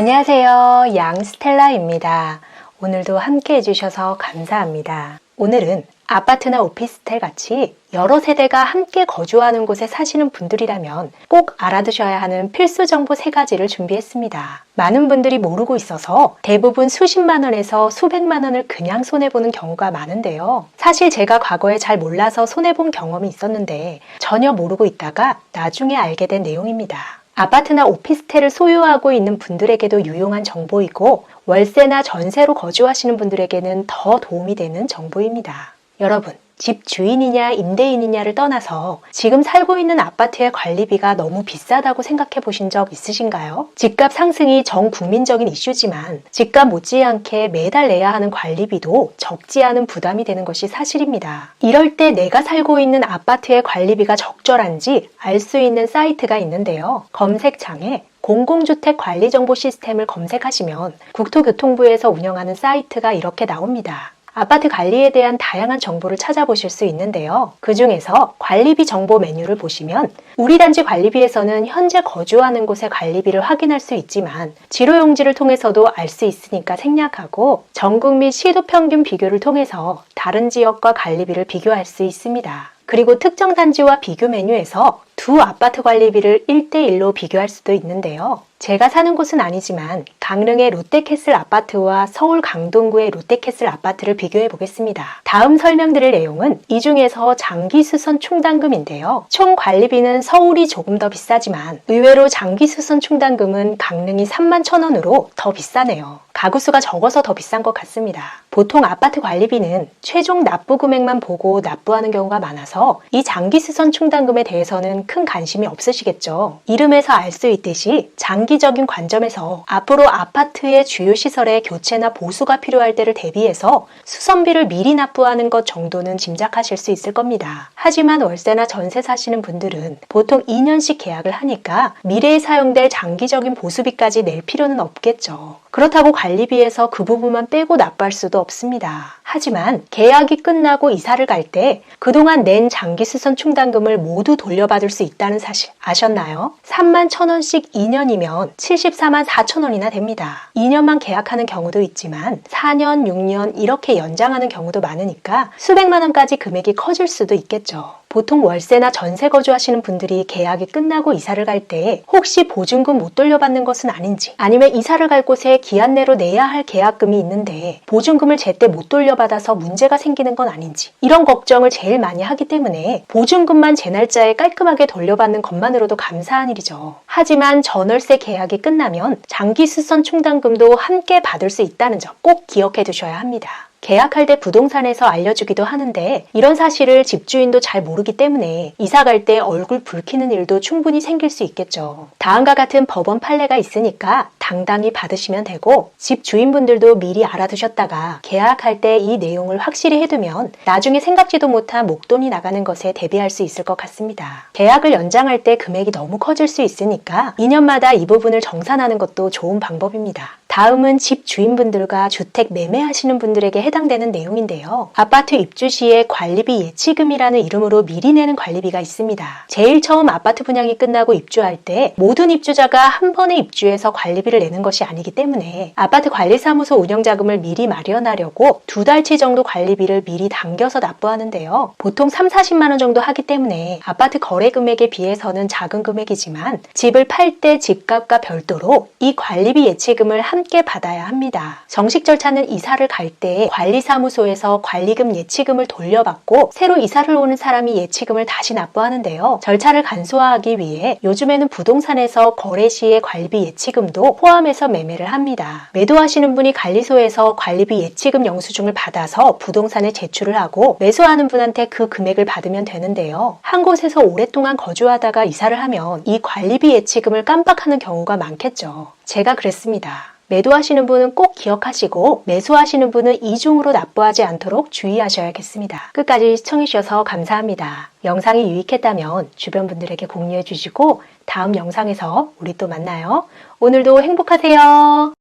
안녕하세요. 양스텔라입니다. 오늘도 함께 해주셔서 감사합니다. 오늘은 아파트나 오피스텔 같이 여러 세대가 함께 거주하는 곳에 사시는 분들이라면 꼭 알아두셔야 하는 필수 정보 3가지를 준비했습니다. 많은 분들이 모르고 있어서 대부분 수십만 원에서 수백만 원을 그냥 손해보는 경우가 많은데요. 사실 제가 과거에 잘 몰라서 손해본 경험이 있었는데 전혀 모르고 있다가 나중에 알게 된 내용입니다. 아파트나 오피스텔을 소유하고 있는 분들에게도 유용한 정보이고 월세나 전세로 거주하시는 분들에게는 더 도움이 되는 정보입니다. 여러분, 집 주인이냐 임대인이냐를 떠나서 지금 살고 있는 아파트의 관리비가 너무 비싸다고 생각해 보신 적 있으신가요? 집값 상승이 전 국민적인 이슈지만 집값 못지않게 매달 내야 하는 관리비도 적지 않은 부담이 되는 것이 사실입니다. 이럴 때 내가 살고 있는 아파트의 관리비가 적절한지 알 수 있는 사이트가 있는데요. 검색창에 공공주택 관리 정보 시스템을 검색하시면 국토교통부에서 운영하는 사이트가 이렇게 나옵니다. 아파트 관리에 대한 다양한 정보를 찾아보실 수 있는데요. 그 중에서 관리비 정보 메뉴를 보시면 우리 단지 관리비에서는 현재 거주하는 곳의 관리비를 확인할 수 있지만 지로용지를 통해서도 알 수 있으니까 생략하고 전국 및 시도 평균 비교를 통해서 다른 지역과 관리비를 비교할 수 있습니다. 그리고 특정 단지와 비교 메뉴에서 두 아파트 관리비를 1대1로 비교할 수도 있는데요. 제가 사는 곳은 아니지만 강릉의 롯데캐슬 아파트와 서울 강동구의 롯데캐슬 아파트를 비교해 보겠습니다. 다음 설명드릴 내용은 이 중에서 장기수선 충당금인데요. 총 관리비는 서울이 조금 더 비싸지만 의외로 장기수선 충당금은 강릉이 31,000원으로 더 비싸네요. 가구수가 적어서 더 비싼 것 같습니다. 보통 아파트 관리비는 최종 납부 금액만 보고 납부하는 경우가 많아서 이 장기수선 충당금에 대해서는 큰 관심이 없으시겠죠. 이름에서 알 수 있듯이 장기적인 관점에서 앞으로 아파트의 주요 시설의 교체나 보수가 필요할 때를 대비해서 수선비를 미리 납부하는 것 정도는 짐작하실 수 있을 겁니다. 하지만 월세나 전세 사시는 분들은 보통 2년씩 계약을 하니까 미래에 사용될 장기적인 보수비까지 낼 필요는 없겠죠. 그렇다고 관리비에서 그 부분만 빼고 납부할 수도 없습니다. 하지만 계약이 끝나고 이사를 갈 때 그동안 낸 장기수선 충당금을 모두 돌려받을 수 있다는 사실 아셨나요? 31,000원씩 2년이면 74만 4천원이나 됩니다. 2년만 계약하는 경우도 있지만 4년, 6년 이렇게 연장하는 경우도 많으니까 수백만 원까지 금액이 커질 수도 있겠죠. 보통 월세나 전세 거주하시는 분들이 계약이 끝나고 이사를 갈 때 혹시 보증금 못 돌려받는 것은 아닌지 아니면 이사를 갈 곳에 기한 내로 내야 할 계약금이 있는데 보증금을 제때 못 돌려받아서 문제가 생기는 건 아닌지 이런 걱정을 제일 많이 하기 때문에 보증금만 제 날짜에 깔끔하게 돌려받는 것만으로도 감사한 일이죠. 하지만 전월세 계약이 끝나면 장기수선 충당금도 함께 받을 수 있다는 점 꼭 기억해 두셔야 합니다. 계약할 때 부동산에서 알려주기도 하는데 이런 사실을 집주인도 잘 모르기 때문에 이사 갈 때 얼굴 붉히는 일도 충분히 생길 수 있겠죠. 다음과 같은 법원 판례가 있으니까 당당히 받으시면 되고 집주인분들도 미리 알아두셨다가 계약할 때 이 내용을 확실히 해두면 나중에 생각지도 못한 목돈이 나가는 것에 대비할 수 있을 것 같습니다. 계약을 연장할 때 금액이 너무 커질 수 있으니까 2년마다 이 부분을 정산하는 것도 좋은 방법입니다. 다음은 집주인분들과 주택 매매하시는 분들에게 해당되는 내용인데요. 아파트 입주 시에 관리비 예치금이라는 이름으로 미리 내는 관리비가 있습니다. 제일 처음 아파트 분양이 끝나고 입주할 때 모든 입주자가 한 번에 입주해서 관리비를 내는 것이 아니기 때문에 아파트 관리사무소 운영자금을 미리 마련하려고 2달치 정도 관리비를 미리 당겨서 납부하는데요. 보통 3, 40만 원 정도 하기 때문에 아파트 거래 금액에 비해서는 작은 금액이지만 집을 팔 때 집값과 별도로 이 관리비 예치금을 함께 받아야 합니다. 정식 절차는 이사를 갈 때 관리사무소에서 관리금 예치금을 돌려받고 새로 이사를 오는 사람이 예치금을 다시 납부하는데요. 절차를 간소화하기 위해 요즘에는 부동산에서 거래 시의 관리비 예치금도 포함해서 매매를 합니다. 매도하시는 분이 관리소에서 관리비 예치금 영수증을 받아서 부동산에 제출을 하고 매수하는 분한테 그 금액을 받으면 되는데요. 한 곳에서 오랫동안 거주하다가 이사를 하면 이 관리비 예치금을 깜빡하는 경우가 많겠죠. 제가 그랬습니다. 매도하시는 분은 꼭 기억하시고 매수하시는 분은 이중으로 납부하지 않도록 주의하셔야겠습니다. 끝까지 시청해주셔서 감사합니다. 영상이 유익했다면 주변 분들에게 공유해 주시고 다음 영상에서 우리 또 만나요. 오늘도 행복하세요.